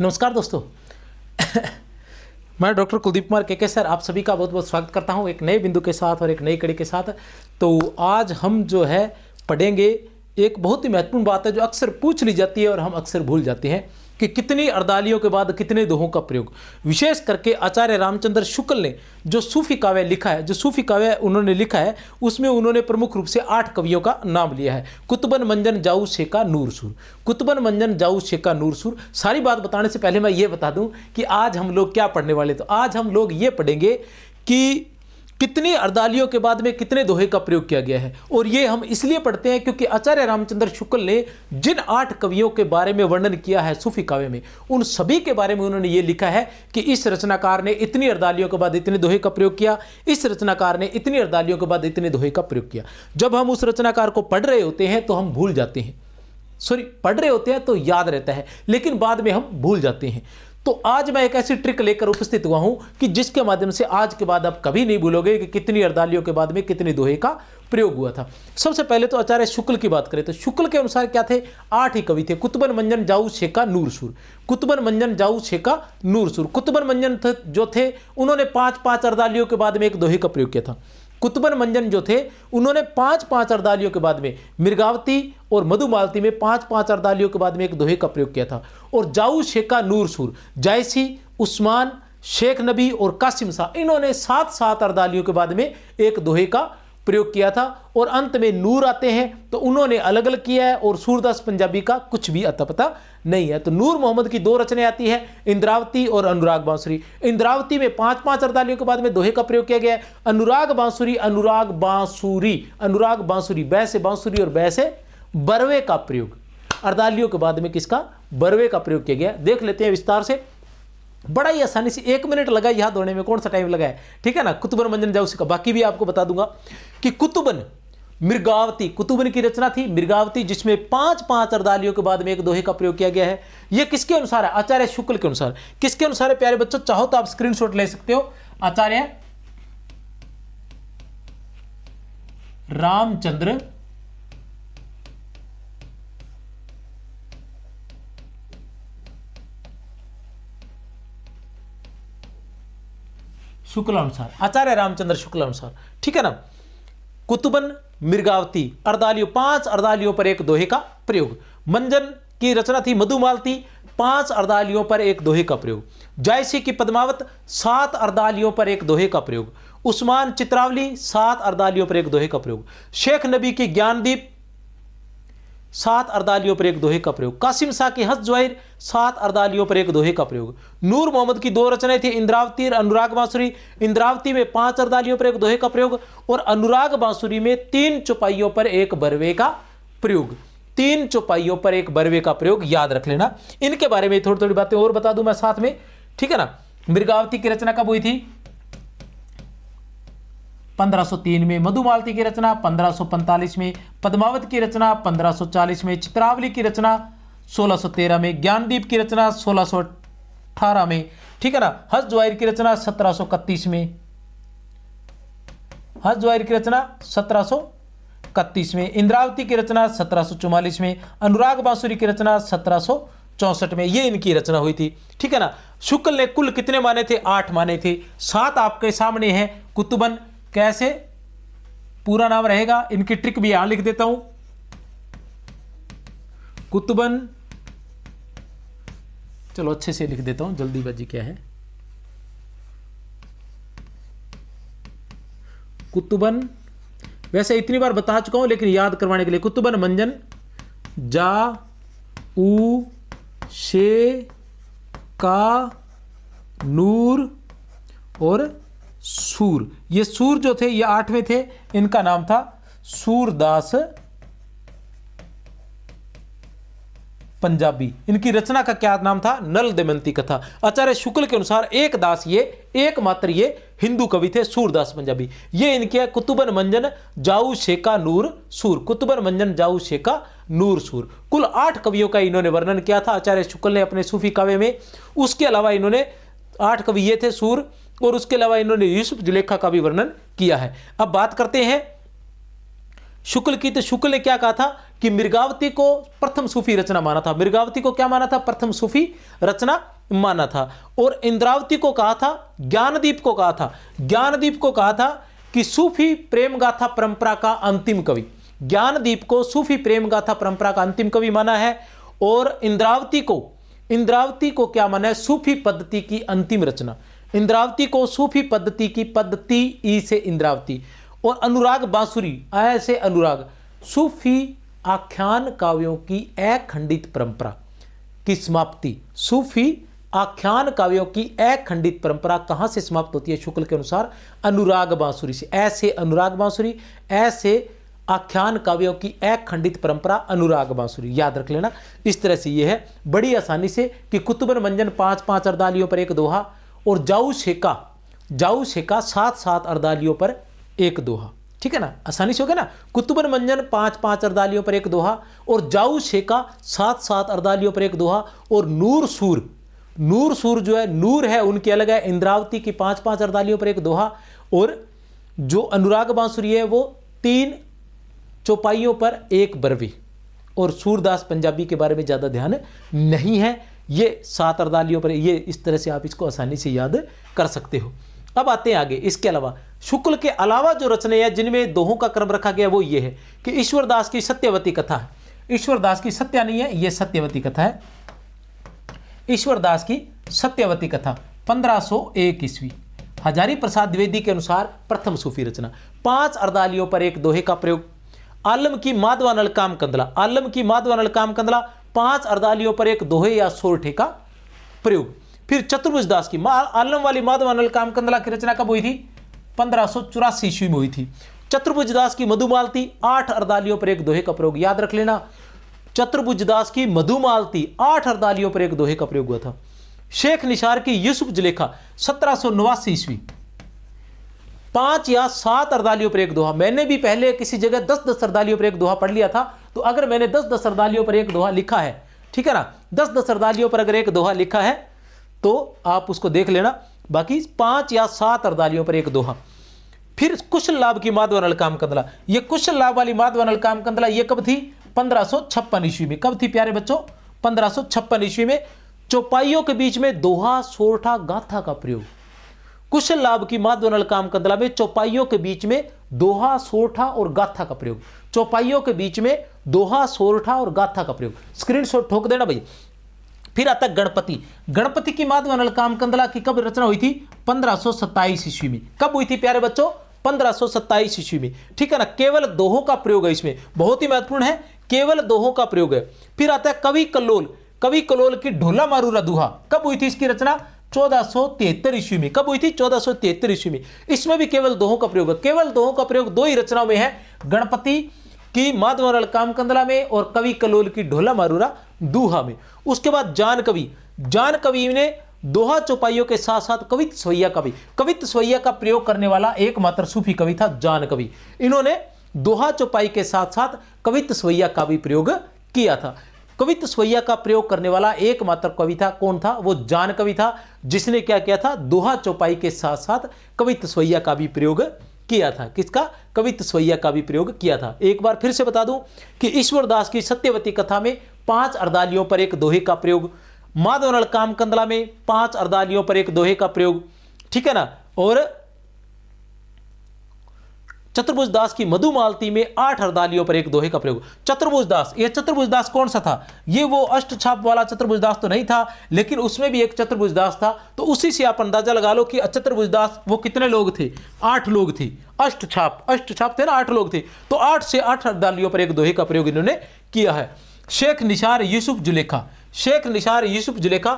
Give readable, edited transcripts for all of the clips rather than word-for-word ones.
नमस्कार दोस्तों। मैं डॉक्टर कुलदीप कुमार के सर आप सभी का बहुत बहुत स्वागत करता हूं एक नए बिंदु के साथ और एक नई कड़ी के साथ। तो आज हम जो है पढ़ेंगे एक बहुत ही महत्वपूर्ण बात है जो अक्सर पूछ ली जाती है और हम अक्सर भूल जाते हैं कि कितनी अर्दालियों के बाद कितने दोहों का प्रयोग। विशेष करके आचार्य रामचंद्र शुक्ल ने जो सूफी काव्य लिखा है, जो सूफी काव्य उन्होंने लिखा है, उसमें उन्होंने प्रमुख रूप से 8 कवियों का नाम लिया है। कुतुबन मंजन जाऊ शेका नूर सुर, कुतुबन मंजन जाऊ शेका नूर सुर। सारी बात बताने से पहले मैं ये बता दूं कि आज हम लोग क्या पढ़ने वाले। तो आज हम लोग ये पढ़ेंगे कि कितनी अर्दालियों के बाद में कितने दोहे का प्रयोग किया गया है। और ये हम इसलिए पढ़ते हैं क्योंकि आचार्य रामचंद्र शुक्ल ने जिन 8 कवियों के बारे में वर्णन किया है सूफी काव्य में, उन सभी के बारे में उन्होंने ये लिखा है कि इस रचनाकार ने इतनी अर्दालियों के बाद इतने दोहे का प्रयोग किया, इस रचनाकार ने इतनी अर्दालियों के बाद इतने दोहे का प्रयोग किया। जब हम उस रचनाकार को पढ़ रहे होते हैं तो हम भूल जाते हैं, पढ़ रहे होते हैं तो याद रहता है, लेकिन बाद में हम भूल जाते हैं। तो आज मैं एक ऐसी ट्रिक लेकर उपस्थित हुआ हूं कि जिसके माध्यम से आज के बाद आप कभी नहीं भूलोगे कि कितनी अर्दालियों के बाद में कितने दोहे का प्रयोग हुआ था। सबसे पहले तो आचार्य शुक्ल की बात करें तो शुक्ल के अनुसार क्या थे? 8 ही कवि थे। कुतुबन मंजन जाऊ शेका नूर सुर, कुतुबन मंजन जाऊ शेका नूर सुर। कुतुबन मंजन जो थे उन्होंने 5-5 अर्दालियों के बाद में एक दोहे का प्रयोग किया था। कुतुबन मंजन जो थे उन्होंने 5-5 अर्दालियों के बाद में मृगावती और मधुमालती में 5-5 अर्दालियों के बाद में एक दोहे का प्रयोग किया था। और जाऊ शेका नूर सुर, जायसी, उस्मान, शेख नबी और कासिम शाह, इन्होंने 7-7 अर्दालियों के बाद में एक दोहे का प्रयोग किया था। और अंत में नूर आते हैं तो उन्होंने अलग अलग किया है और सूरदास पंजाबी का कुछ भी अता पता नहीं है। तो नूर मोहम्मद की 2 रचनाएं आती है, इंद्रावती और अनुराग बांसुरी। इंद्रावती में 5-5 अर्दालियों के बाद में दोहे का प्रयोग किया गया है। अनुराग बांसुरी, अनुराग बांसुरी, अनुराग बांसुरी, बै से बांसुरी और बै से बरवे का प्रयोग, अर्दालियों के बाद में किसका? बरवे का प्रयोग किया गया। देख लेते हैं विस्तार से, बड़ा ही आसानी से 1 मिनट लगा याद होने में, कौन सा टाइम लगा है, ठीक है ना। कुतुबन मंजन जाऊ शेका, बाकी भी आपको बता दूंगा कि कुतुबन मृगावती, कुतुबन की रचना थी मृगावती, जिसमें 5-5 अर्दालियों के बाद में एक दोहे का प्रयोग किया गया है। यह किसके अनुसार है? आचार्य शुक्ल के अनुसार। किसके अनुसार है प्यारे बच्चों? चाहो तो आप स्क्रीनशॉट ले सकते हो। आचार्य रामचंद्र शुक्ल अनुसार, आचार्य रामचंद्र शुक्ल अनुसार, ठीक है ना। कुतुबन मृगावती, अर्दालियों 5 अर्दालियों पर एक दोहे का प्रयोग। मंजन की रचना थी मधुमालती, 5 अर्दालियों पर एक दोहे का प्रयोग। जायसी की पद्मावत, 7 अर्दालियों पर एक दोहे का प्रयोग। उस्मान चित्रावली, 7 अर्दालियों पर एक दोहे का प्रयोग। शेख नबी की ज्ञानदीप, 7 अर्दालियों पर एक दोहे का प्रयोग। कासिम शाह की हंस ज़्वाहिर, 7 अर्दालियों पर एक दोहे का प्रयोग। नूर मोहम्मद की 2 रचनाएं थी, इंद्रावती और अनुराग बांसुरी। इंद्रावती में 5 अर्दालियों पर एक दोहे का प्रयोग और अनुराग बांसुरी में 3 चौपाइयों पर एक बरवे का प्रयोग। 3 चौपाइयों पर एक बरवे का प्रयोग, याद रख लेना। इनके बारे में थोड़ी थोड़ी बातें और बता दूं मैं साथ में, ठीक है ना। मृगावती की रचना कब हुई थी? 1503 में। मधुमालती की रचना 1545 में। पद्मावत की रचना 1540 में। चित्रावली की रचना 1613 में। ज्ञानदीप की रचना 1618 में, ठीक है ना। हंस ज़्वाहिर की रचना 1731 में। हंस ज़्वाहिर की रचना 1731 में। इंद्रावती की रचना 1744 में। अनुराग बांसुरी की रचना 1764 में। ये इनकी रचना हुई थी, ठीक है ना। शुक्ल ने कुल कितने माने थे? 8 माने थे। 7 आपके सामने हैं। कुतुबन, कैसे पूरा नाम रहेगा, इनकी ट्रिक भी यहां लिख देता हूं। कुतुबन, चलो अच्छे से लिख देता हूं, जल्दीबाजी क्या है। कुतुबन वैसे इतनी बार बता चुका हूं लेकिन याद करवाने के लिए, कुतुबन मंजन जा ऊ शे का नूर और सूर। ये सूर जो थे ये 8वें थे, इनका नाम था सूरदास पंजाबी। इनकी रचना का क्या नाम था? नल दमयंती कथा। आचार्य शुक्ल के अनुसार एक दास, ये एकमात्र ये हिंदू कवि थे सूरदास पंजाबी। ये इनके कुतुबन मंजन जाऊ शेका नूर सूर, कुतुबन मंजन जाऊ शेका नूर सूर। कुल 8 कवियों का इन्होंने वर्णन किया था आचार्य शुक्ल ने अपने सूफी काव्य में। उसके अलावा इन्होंने 8 कवि ये थे सूर, और उसके अलावा इन्होंने यूसुफ जुलेखा का भी वर्णन किया है। अब बात करते हैं शुक्ल की। तो शुक्ल ने क्या कहा था कि मृगावती को प्रथम सूफी रचना माना था। मृगावती को क्या माना था? प्रथम सूफी रचना माना था। और इंद्रावती को कहा था, ज्ञानदीप को कहा था, ज्ञानदीप को कहा था कि सूफी प्रेम गाथा परंपरा का अंतिम कवि। ज्ञानदीप को सूफी प्रेम गाथा परंपरा का अंतिम कवि माना है। और इंद्रावती को क्या माना है? सूफी पद्धति की अंतिम रचना। इंद्रावती को सूफी पद्धति की, पद्धति ई से इंद्रावती। और अनुराग बांसुरी, ऐसे अनुराग, सूफी आख्यान काव्यों की अखंडित परंपरा की समाप्ति। सूफी आख्यान काव्यों की अखंडित परंपरा कहां से समाप्त होती है शुक्ल के अनुसार? अनुराग बांसुरी से। ऐसे अनुराग बांसुरी, ऐसे आख्यान काव्यों की अखंडित परंपरा अनुराग बांसुरी, याद रख लेना। इस तरह से यह है बड़ी आसानी से कि कुतुबन मंजन 5-5 अर्दालियों पर एक दोहा, और जाऊ शेका 7-7 अर्दालियों पर एक दोहा। ठीक है ना, आसानी से हो गया ना। कुतुबन मंजन 5-5 अर्दालियों पर एक दोहा, और जाऊ शेका 7-7 अर्दालियों पर एक दोहा। और नूर सूर जो है, नूर है उनकी अलग है, इंद्रावती की 5-5 अर्दालियों पर एक दोहा। और जो अनुराग बांसुरी है वो 3 चौपाइयों पर एक बरवी। और सूरदास पंजाबी के बारे में ज़्यादा ध्यान नहीं है, ये 7 अर्दालियों पर, ये इस तरह से आप इसको आसानी से याद कर सकते हो। अब आते हैं आगे। इसके अलावा शुक्ल के अलावा जो रचने हैं जिनमें दोहों का क्रम रखा गया वो ये है कि ईश्वरदास की सत्यवती कथा है। ईश्वरदास की सत्या नहीं है, ये सत्यवती कथा है। ईश्वरदास की सत्यवती कथा 1501 ईस्वी, हजारी प्रसाद द्विवेदी के अनुसार प्रथम सूफी रचना। 5 अर्दालियों पर एक दोहे का प्रयोग। आलम की माधवानल काम कंदला, आलम की माधवानल काम कंदला 5 अर्दालियों पर एक दोहे या सोरठे का प्रयोग। फिर चतुर्भुज दास की आलम वाली माधवानल काम कंदला की रचना कब हुई थी? 1584 ईस्वी में हुई थी। चतुर्भुज दास की मधुमालती 8 अर्दालियों पर एक दोहे का प्रयोग, याद रख लेना। चतुर्भुज दास की मधुमालती 8 अर्दालियों पर एक दोहे का प्रयोग हुआ था। शेख निसार की यूसुफ जुलेखा 1789 ईस्वी, 5 या 7 अर्दालियों पर एक दोहा। मैंने भी पहले किसी जगह 10-10 अर्दालियों पर एक दोहा पढ़ लिया था, तो अगर मैंने 10-10 अर्दालियों पर एक दोहा लिखा है, ठीक है ना, 10-10 अर्दालियों पर अगर एक दोहा लिखा है तो आप उसको देख लेना। बाकी 5 या 7 अर्दालियों पर एक दोहा। फिर कुशल लाभ की माधवानल काम कंदला, ये कुशल लाभ वाली माधवानल काम कंदला ये कब थी? 1556 ईस्वी में। कब थी प्यारे बच्चों? 1556 ईस्वी में। चौपाइयों के बीच में दोहा, सोरठा, गाथा का प्रयोग। कुशल लाभ की माधवानल काम कंदला में चौपाइयों के बीच में दोहा, सोरठा और गाथा का प्रयोग। चौपाइयों के बीच में दोहा, सोरठा और गाथा का प्रयोग। स्क्रीनशॉट ठोक देना भाई। फिर आता गणपति। गणपति की माधवानल काम कंदला की कब रचना हुई थी? 1527 ईस्वी में। कब हुई थी प्यारे बच्चों? 1527 ईस्वी में। ठीक है ना, केवल दोहों का प्रयोग है इसमें, बहुत ही महत्वपूर्ण है, केवल दोहों का प्रयोग है। फिर आता है कवि कल्लोल। कवि कल्लोल की ढोला मारूरा दुहा, कब हुई थी इसकी रचना? 1473 ईस्वी में। कब हुई थी? 1473 ईस्वी में। इसमें भी केवल दोहों का प्रयोग है। केवल दोहों का प्रयोग 2 ही रचनाओं में है, गणपति की माधवानल काम कंदला में और कवि कल्लोल की ढोला मारूरा दुहा में। उसके बाद जान कवि ने दोहा चौपाइयों के साथ साथ कवित्त स्वैया का प्रयोग करने वाला एकमात्र सूफी कवि था जान कवि। इन्होंने दोहा चौपाई के साथ साथ कवित्त स्वैया का भी प्रयोग किया था। कवित्त स्वैया का प्रयोग करने वाला एकमात्र कवि था, कौन था? वो जान कवि था, जिसने क्या किया था? दोहा चौपाई के साथ साथ कवित्त स्वैया का भी प्रयोग किया था। किसका? कवित्त स्वैया का भी प्रयोग किया था। एक बार फिर से बता दूं कि ईश्वरदास की सत्यवती कथा में 5 अर्दालियों पर एक दोहे का प्रयोग, माधवानल काम कंदला में 5 अर्दालियों पर एक दोहे का प्रयोग, ठीक है ना, और चतुर्भुज दास की मधुमालती में 8 अर्दालियों पर एक दोहे का प्रयोग। चतुर्भुज दास, ये चतुर्भुज दास कौन सा था? ये वो अष्टछाप वाला चतुर्भुज दास तो नहीं था, लेकिन उसमें भी एक चतुर्भुज दास था। तो उसी से आप अंदाजा लगा लो कि चतुर्भुज दास वो कितने लोग थे? 8 लोग थे। अष्टछाप थे ना, 8 लोग थे। तो 8 से 8 अर्दालियों पर एक दोहे का प्रयोग इन्होंने किया है। शेख निसार यूसुफ जुलेखा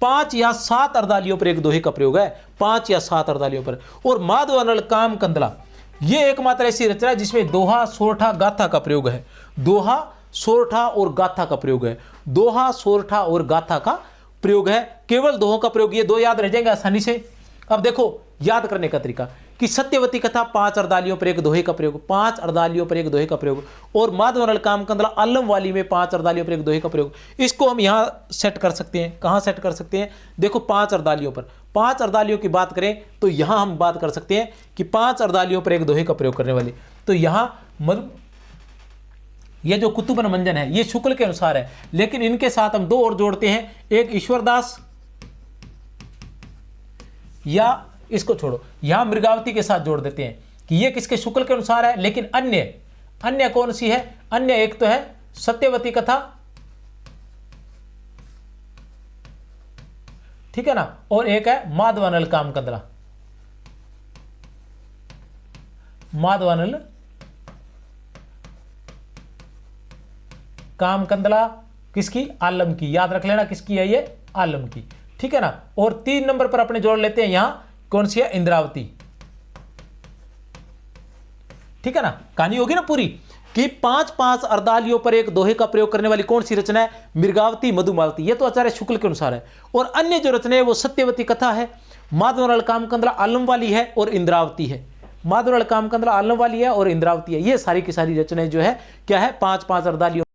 5 या 7 अर्दालियों पर एक दोहे का प्रयोग है, 5 या 7 अर्दालियों पर। और माधवानल काम कंदला ये एकमात्र ऐसी रचना है जिसमें दोहा, सोरठा, गाथा का प्रयोग है। दोहा, सोरठा और गाथा का प्रयोग है। दोहा, सोरठा और गाथा का प्रयोग है। केवल दोहों का प्रयोग, ये 2 याद रह जाएंगे आसानी से। अब देखो याद करने का तरीका कि सत्यवती कथा 5 अर्दालियों पर एक दोहे का प्रयोग, 5 अर्दालियों पर एक दोहे का प्रयोग, और माधवानल काम कंदला आलम वाली में 5 अर्दालियों पर एक दोहे का प्रयोग। इसको हम यहाँ सेट कर सकते हैं। कहाँ सेट कर सकते हैं? देखो 5 अर्दालियों पर, 5 अर्दालियों की बात करें तो यहाँ हम बात कर सकते हैं कि 5 अर्दालियों पर एक दोहे का प्रयोग करने वाली। तो यहाँ ये जो कुतुबन मंजन है ये शुक्ल के अनुसार है, लेकिन इनके साथ हम दो और जोड़ते हैं, एक ईश्वरदास, या इसको छोड़ो यहां मृगावती के साथ जोड़ देते हैं कि ये किसके शुक्ल के अनुसार है, लेकिन अन्य कौन सी है? अन्य एक तो है सत्यवती कथा, ठीक है ना, और एक है माधवानल कामकंदला। माधवानल कामकंदला किसकी? आलम की। याद रख लेना किसकी है ये? आलम की, ठीक है ना। और 3 नंबर पर अपने जोड़ लेते हैं यहां कौन सी है? इंद्रावती, ठीक है ना। कहानी होगी ना पूरी कि 5-5 अर्दालियों पर एक दोहे का प्रयोग करने वाली कौन सी रचना है? मृगावती मधुमालती। ये तो आचार्य शुक्ल के अनुसार है। और अन्य जो रचना है वो सत्यवती कथा है, माधवनल कामकंदला आलम वाली है और इंद्रावती है। माधवनल कामकंदला आलम वाली है और इंद्रावती है। ये सारी की सारी रचनाएं जो है क्या है? 5-5 अर्दालियों